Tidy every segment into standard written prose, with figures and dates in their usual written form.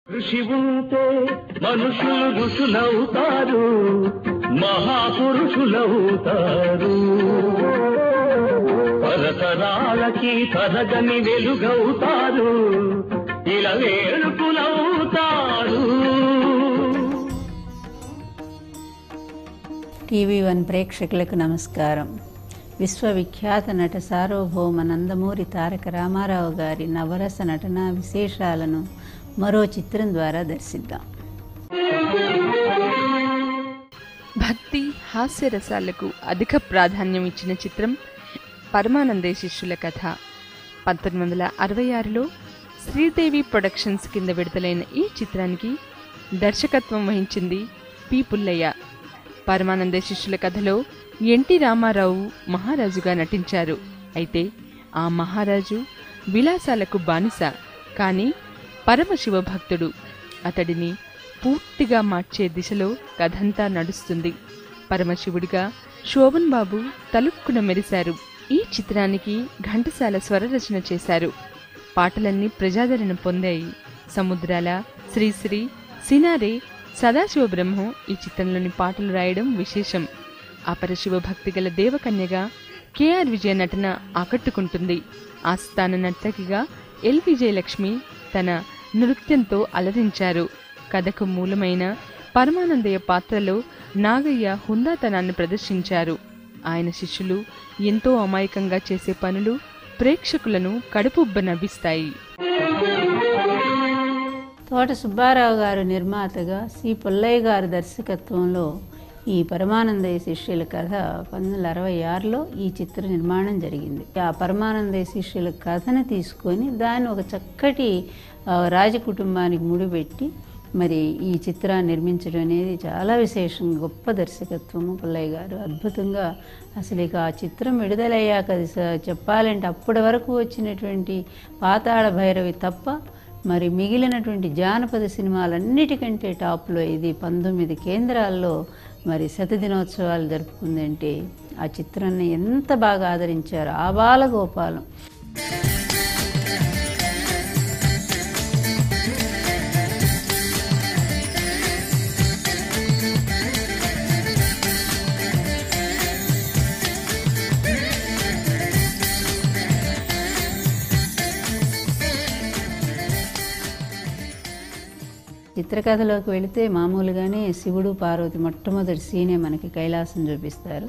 ఋషి ఉంటే మనుషులు ఋషులవుతారు, మహాపురుషులవుతారు. తరతరాలకి తరగని వెలుగవుతారు, ఇలా వేడుకులవుతారు. టీవీ1 ప్రేక్షకులకు నమస్కారం. విశ్వవిఖ్యాత నట సార్వభౌమ నందమూరి తారక రామారావు గారి నవరస నటనా విశేషాలను మరో చిత్రం ద్వారా దర్శిద్దాం. భక్తి హాస్యరసాలకు అధిక ప్రాధాన్యం ఇచ్చిన చిత్రం పరమానందే శిష్యుల కథ. 1966లో శ్రీదేవి ప్రొడక్షన్స్ కింద విడుదలైన ఈ చిత్రానికి దర్శకత్వం వహించింది పి. పుల్లయ్య. పరమానందే శిష్యుల కథలో ఎన్టీ రామారావు మహారాజుగా నటించారు. అయితే ఆ మహారాజు విలాసాలకు బానిస, కానీ పరమశివ భక్తుడు. అతడిని పూర్తిగా మార్చే దిశలో కథంతా నడుస్తుంది. పరమశివుడిగా శోభన్ బాబు తలుక్కున మెరిశారు. ఈ చిత్రానికి ఘంటసాల స్వరరచన చేశారు. పాటలన్నీ ప్రజాదరణ పొందాయి. సముద్రాల, శ్రీశ్రీ, సినారే, సదాశివ బ్రహ్మం ఈ చిత్రంలోని పాటలు రాయడం విశేషం. అపరశివ భక్తి గల దేవకన్యగా కెఆర్ విజయ నటన ఆకట్టుకుంటుంది. ఆస్థాన నర్తకిగా ఎల్. విజయలక్ష్మి తన నృత్యంతో అలరించారు. కథకు మూలమైన పరమానందయ్య పాత్రలో నాగయ్య హుందాతనాన్ని ప్రదర్శించారు. ఆయన శిష్యులు ఎంతో అమాయకంగా చేసే పనులు ప్రేక్షకులను కడుపుబ్బ నవ్విస్తాయి. తోట సుబ్బారావు గారు నిర్మాతగా, సి. పుల్లయ్య గారు దర్శకత్వంలో ఈ పరమానందయ్య శిష్యుల కథ 1966లో ఈ చిత్ర నిర్మాణం జరిగింది. ఆ పరమానందయ్య శిష్యుల కథను తీసుకొని దాన్ని ఒక చక్కటి రాజకుటుంబానికి ముడిపెట్టి మరి ఈ చిత్రాన్ని నిర్మించడం అనేది చాలా విశేషం. గొప్ప దర్శకత్వము పుల్లయ్య గారు. అద్భుతంగా అసలు ఇక ఆ చిత్రం విడుదలయ్యాక అది చెప్పాలంటే అప్పటి వరకు వచ్చినటువంటి పాతాళ భైరవి తప్ప మరి మిగిలినటువంటి జానపద సినిమాలన్నిటికంటే టాప్లో ఇది 19 కేంద్రాల్లో మరి శతదినోత్సవాలు జరుపుకుందంటే ఆ చిత్రాన్ని ఎంత బాగా ఆదరించారు. ఆబాల గోపాలం. చిత్రకథలోకి వెళితే మామూలుగానే శివుడు పార్వతి మొట్టమొదటి సీనే మనకి కైలాసం చూపిస్తారు.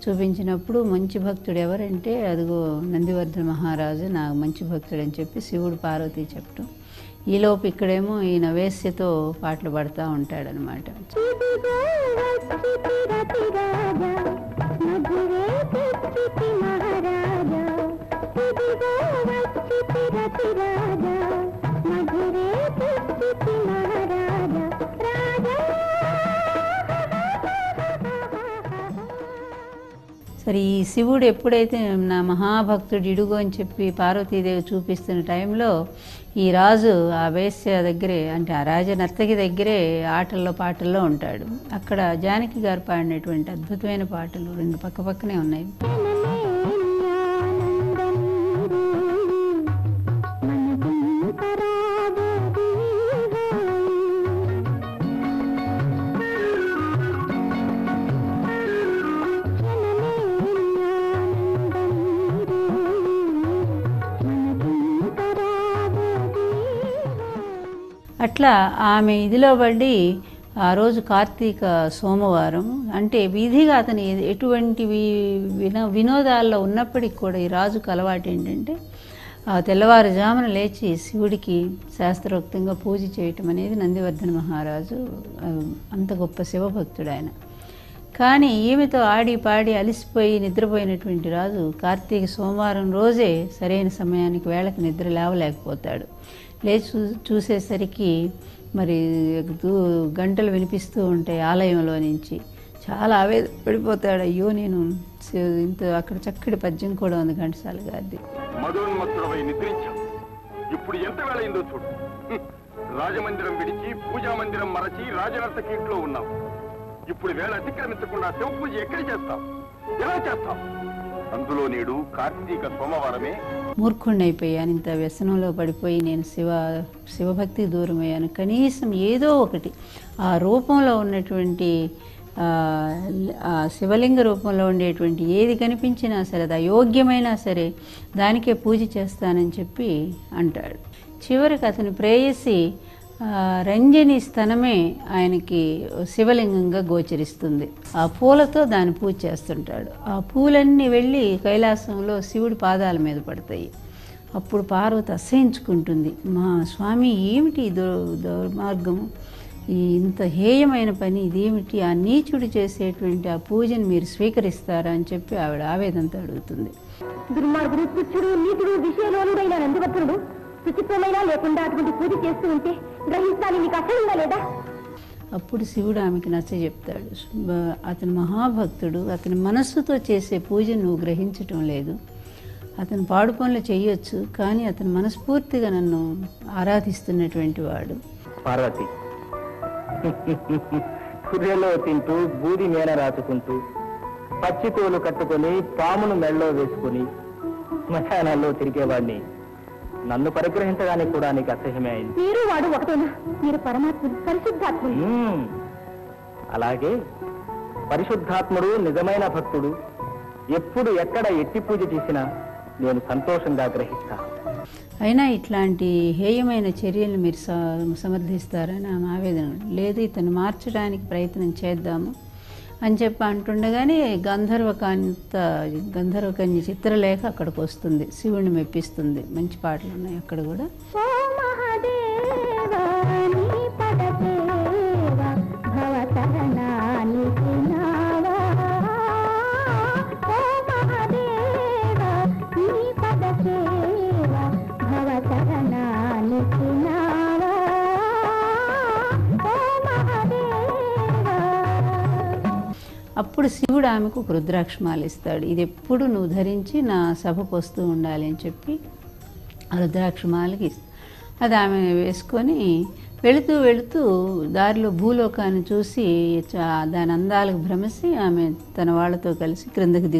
చూపించినప్పుడు మంచి భక్తుడు ఎవరంటే అదిగో నందివర్ధన మహారాజు నా మంచి భక్తుడు అని చెప్పి శివుడు పార్వతి చెప్పటం. ఈలోపు ఇక్కడేమో ఈయన వేశ్యతో పాటలు పాడుతూ ఉంటాడనమాట. సరే, ఈ శివుడు ఎప్పుడైతే నా మహాభక్తుడు ఇడుగు అని చెప్పి పార్వతీదేవి చూపిస్తున్న టైంలో ఈ రాజు ఆ వేశ్య దగ్గరే, అంటే ఆ రాజ నర్తకి దగ్గరే ఆటల్లో పాటల్లో ఉంటాడు. అక్కడ జానకి గారు పాడినటువంటి అద్భుతమైన పాటలు 2 పక్కనే ఉన్నాయి. అట్లా ఆమె ఇదిలో పడి ఆ రోజు కార్తీక సోమవారం, అంటే వీధిగా అతను ఎటువంటి వినోదాల్లో ఉన్నప్పటికీ కూడా ఈ రాజుకు అలవాటు ఏంటంటే తెల్లవారుజామున లేచి శివుడికి శాస్త్రోక్తంగా పూజ చేయటం అనేది. నందివర్ధన మహారాజు అంత గొప్ప శివభక్తుడు ఆయన. కానీ ఈమెతో ఆడి పాడి అలిసిపోయి నిద్రపోయినటువంటి రాజు కార్తీక సోమవారం రోజే సరైన సమయానికి వేళకు నిద్ర లేవలేకపోతాడు. లేచి చూసేసరికి మరి గంటలు వినిపిస్తూ ఉంటాయి ఆలయంలో నుంచి. చాలా ఆవేదన పడిపోతాడు. అయ్యో నేను ఇంత అక్కడ చక్కటి పద్యం కూడా ఉంది ఘంటసాల గారిది. మధోన్మత్తుడవై నిద్రించావు, ఇప్పుడు ఎంత వేళ అయిందో చూడు. రాజమందిరం విడిచి పూజా మందిరం మరచి రాజనర్తకి ఇంట్లో ఉన్నావు. ఇప్పుడు వేళ అతిక్రమించకుండా శివ పూజ ఎక్కడ చేస్తావు, ఎలా చేస్తావు? అందులో నేడు కార్తీక సోమవారమే. మూర్ఖుణ్ణైపోయాను, ఇంత వ్యసనంలో పడిపోయి నేను శివభక్తి దూరం అయ్యాను. కనీసం ఏదో ఒకటి ఆ రూపంలో ఉన్నటువంటి ఆ శివలింగ రూపంలో ఉండేటువంటి ఏది కనిపించినా సరే, అది అయోగ్యమైనా సరే దానికే పూజ చేస్తానని చెప్పి అంటాడు. చివరికి అతని ప్రేయసి రంజని స్తనమే ఆయనకి శివలింగంగా గోచరిస్తుంది. ఆ పూలతో దాన్ని పూజ చేస్తుంటాడు. ఆ పూలన్నీ వెళ్ళి కైలాసంలో శివుడి పాదాల మీద పడతాయి. అప్పుడు పార్వతి అసహించుకుంటుంది, మా స్వామి ఏమిటి దుర్మార్గము, ఇంత హేయమైన పని ఇదేమిటి, ఆ నీచుడు చేసేటువంటి ఆ పూజను మీరు స్వీకరిస్తారా అని చెప్పి ఆవిడ ఆవేదనతో అడుగుతుంది. దుర్మార్గుడు, తుచ్చుడు, నీతుడు, విషయలోనుడైన నందివర్ధనుడు శుచిత్వమైనా లేకుండా అటువంటి పూజ చేస్తూ ఉంటే గ్రహిస్తాను నీకు అసహ్యంగా లేదా? అప్పుడు శివుడు ఆమెకి నచ్చ చెప్తాడు, అతను మహాభక్తుడు, అతని మనస్సుతో చేసే పూజ నువ్వు గ్రహించటం లేదు. అతను పాడు పనులు చేయొచ్చు, కానీ అతను మనస్ఫూర్తిగా నన్ను ఆరాధిస్తున్నటువంటి వాడు. పార్వతి, కుర్రెలో తింటూ బూది మేన రాచుకుంటూ పచ్చితోలు కట్టుకుని పామును మెళ్ళలో వేసుకుని శ్మశానాల్లో తిరిగేవాడిని నన్ను పరిగ్రహించడానికి కూడా నీకు అసహ్యమే అయింది. మీరు వాడు ఒకటేనా? మీరు పరమాత్ముడు, పరిశుద్ధాత్ముడు. అలాగే పరిశుద్ధాత్ముడు నిజమైన భక్తుడు ఎప్పుడు ఎక్కడ ఎట్టి పూజ చేసినా నేను సంతోషంగా గ్రహిస్తా. అయినా ఇట్లాంటి హేయమైన చర్యలు మీరు సమర్థిస్తారని ఆమె ఆవేదన. లేదు, ఇతను మార్చడానికి ప్రయత్నం చేద్దాము అని చెప్పి అంటుండగానే గంధర్వకన్య చిత్రలేఖ అక్కడికి వస్తుంది, శివుడిని మెప్పిస్తుంది. మంచి పాటలు ఉన్నాయి అక్కడ కూడా. అప్పుడు శివుడు ఆమెకు ఒక రుద్రాక్షమాల ఇస్తాడు. ఇది ఎప్పుడు నువ్వు ధరించి నా సభకు వస్తూ ఉండాలి అని చెప్పి ఆ రుద్రాక్షమాలకి అది ఆమె వేసుకొని వెళుతూ వెళుతూ దారిలో భూలోకాన్ని చూసి దాని అందాలకు భ్రమిసి ఆమె తన వాళ్ళతో కలిసి క్రిందకి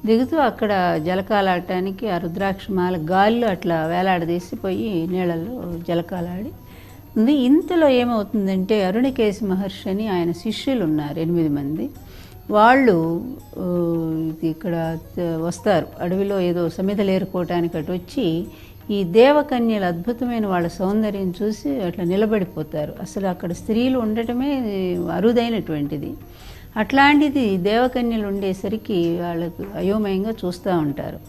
దిగుతూ అక్కడ జలకాలాడటానికి ఆ రుద్రాక్షమాల గాలిలో అట్లా వేలాడదీసిపోయి నీళ్ళలో జలకాలాడి ఉంది. ఇంతలో ఏమవుతుందంటే అరుణికేశి మహర్షి అని ఆయన శిష్యులు ఉన్నారు 8 మంది. వాళ్ళు ఇక్కడ వస్తారు, అడవిలో ఏదో సమిధలు ఏరుకోవటానికి అటు వచ్చి ఈ దేవకన్యల అద్భుతమైన వాళ్ళ సౌందర్యం చూసి అట్లా నిలబడిపోతారు. అసలు అక్కడ స్త్రీలు ఉండటమే అరుదైనటువంటిది. అట్లాంటిది దేవకన్యలు ఉండేసరికి వాళ్ళకు అయోమయంగా చూస్తూ ఉంటారు.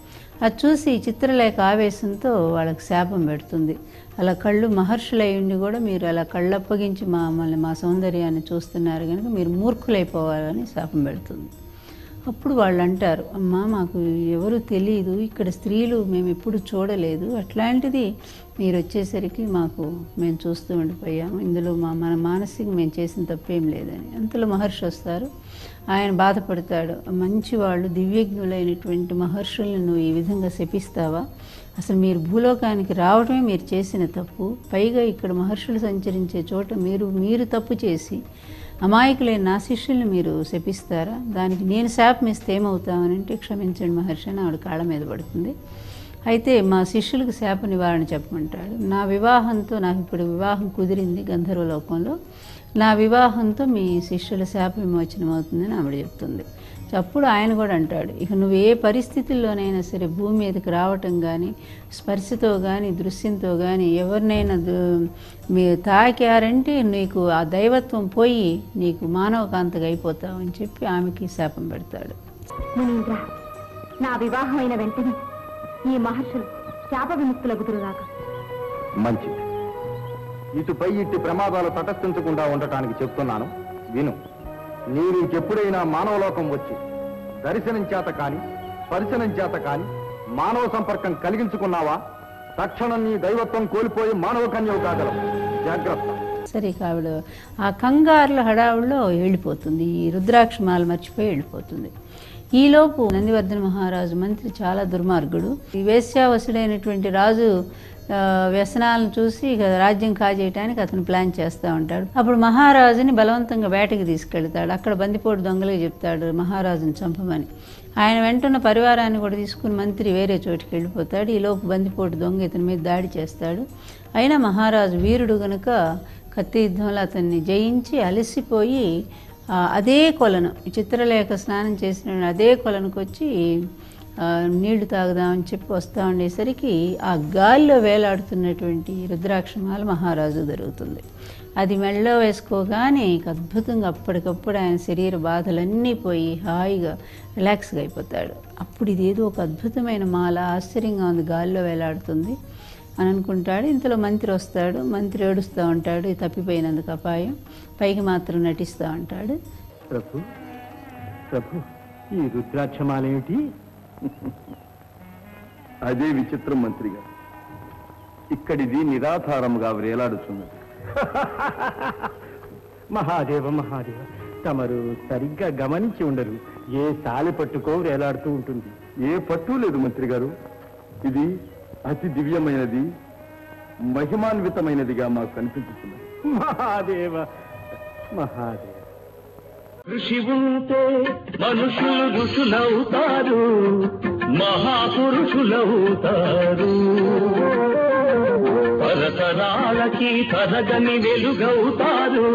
అది చూసి చిత్రలేఖ ఆవేశంతో వాళ్ళకి శాపం పెడుతుంది. అలా కళ్ళు మహర్షులై ఉండి కూడా మీరు అలా కళ్ళప్పగించి మమ్మల్ని మా సౌందర్యాన్ని చూస్తున్నారు కనుక మీరు మూర్ఖులైపోవాలని శాపం పెడుతుంది. అప్పుడు వాళ్ళు అంటారు, అమ్మా మాకు ఎవరు తెలియదు, ఇక్కడ స్త్రీలు మేము ఎప్పుడు చూడలేదు, అట్లాంటిది మీరు వచ్చేసరికి మేము చూస్తూ ఉండిపోయాము, ఇందులో మన మానసిక మేము చేసిన తప్పేం లేదని. అంతలో మహర్షి వస్తారు. ఆయన బాధపడతాడు, మంచివాళ్ళు దివ్యజ్ఞులైనటువంటి మహర్షుల్ని నువ్వు ఈ విధంగా శపిస్తావా? అసలు మీరు భూలోకానికి రావడమే మీరు చేసిన తప్పు, పైగా ఇక్కడ మహర్షులు సంచరించే చోట మీరు తప్పు చేసి అమాయకులైన నా శిష్యుల్ని మీరు శపిస్తారా? దానికి నేను శాపం ఇస్తే ఏమవుతామనంటే, క్షమించండి మహర్షి అని ఆవిడ కాళ్ళ మీద పడుతుంది. అయితే మా శిష్యులకు శాప నివారణ చెప్పమంటాడు. నాకు ఇప్పుడు వివాహం కుదిరింది గంధర్వలోకంలో, నా వివాహంతో మీ శిష్యుల శాప విమోచనం అవుతుందని ఆవిడ చెప్తుంది. అప్పుడు ఆయన కూడా అంటాడు, ఇక నువ్వు ఏ పరిస్థితుల్లోనైనా సరే భూమి మీదకి రావటం కానీ, స్పర్శతో కానీ, దృశ్యంతో కానీ ఎవరినైనా మీరు తాకారంటే నీకు ఆ దైవత్వం పోయి నీకు మానవకాంతగా అయిపోతావు అని చెప్పి ఆమెకి శాపం పెడతాడు. మునీంద్ర, నా వివాహం అయిన వెంటనే ఈ మహర్షులు శాప విముక్తులగుదురుగాక. మంచిది. ఇటుపై ఇట్టి ప్రమాదాలు తటస్థించకుండా ఉండటానికి చెప్తున్నాను, విను. నీకెప్పుడైనా మానవలోకం వచ్చి దర్శనం చేత కాని, స్పర్శనం చేత కాని మానవ సంపర్కం కలిగించుకున్నావా, తక్షణం నీ దైవత్వం కోల్పోయి మానవ కన్యవు కాగలవు. జాగ్రత్త. సరే, ఆవిడ ఆ కంగారులో హడావుల్లో వెళ్ళిపోతుంది. ఈ రుద్రాక్షమాల మర్చిపోయి వెళ్ళిపోతుంది. ఈలోపు నందివర్ధన మహారాజు మంత్రి చాలా దుర్మార్గుడు. ఈ వేశ్యావసుడైనటువంటి రాజు వ్యసనాలను చూసి ఇక రాజ్యం కాజేయటానికి అతను ప్లాన్ చేస్తూ ఉంటాడు. అప్పుడు మహారాజుని బలవంతంగా వేటకి తీసుకెళ్తాడు. అక్కడ బందిపోటు దొంగలకి చెప్తాడు మహారాజుని చంపమని. ఆయన వెంటున్న పరివారాన్ని కూడా తీసుకుని మంత్రి వేరే చోటికి వెళ్ళిపోతాడు. ఈలోపు బందిపోటు దొంగ ఇతని మీద దాడి చేస్తాడు. అయినా మహారాజు వీరుడు గనుక కత్తి యుద్ధంలో అతన్ని జయించి అలసిపోయి అదే కొలను, చిత్రలేఖ స్నానం చేసిన అదే కొలనుకు వచ్చి నీళ్లు తాగుదామని చెప్పి వస్తూ ఉండేసరికి ఆ గాలిలో వేలాడుతున్నటువంటి రుద్రాక్షమాల మహారాజు దొరుకుతుంది. అది మెడలో వేసుకోగానే అద్భుతంగా అప్పటికప్పుడు ఆయన శరీర బాధలన్నీ పోయి హాయిగా రిలాక్స్గా అయిపోతాడు. అప్పుడు ఇదేదో ఒక అద్భుతమైన మాల, ఆశ్చర్యంగా ఉంది, గాలిలో వేలాడుతుంది అని అనుకుంటాడు. ఇంతలో మంత్రి వస్తాడు. మంత్రి ఏడుస్తూ ఉంటాడు, తప్పిపోయినందుకు అపాయం. పైకి మాత్రం నటిస్తూ ఉంటాడు. ప్రభు ప్రభు ఈ రుద్రాక్షమాల ఏమిటి? అదే విచిత్రం మంత్రి గారు, ఇక్కడిది నిరాధారముగా వేలాడుతున్నది. మహాదేవ మహాదేవ, తమరు సరిగ్గా గమనించి ఉండరు. ఏ తాలి పట్టుకో వేలాడుతూ ఉంటుంది. ఏ పట్టు లేదు మంత్రి గారు, ఇది అతి దివ్యమైనది, మహిమాన్వితమైనదిగా మాకు కనిపించుతున్నది. మహాదేవ మహాదేవ. ఋషి ఉంటే మనుషులు ఋషులవుతారు, మహాపురుషులవుతారు. తరతరాలకి తరగని వెలుగవుతారు.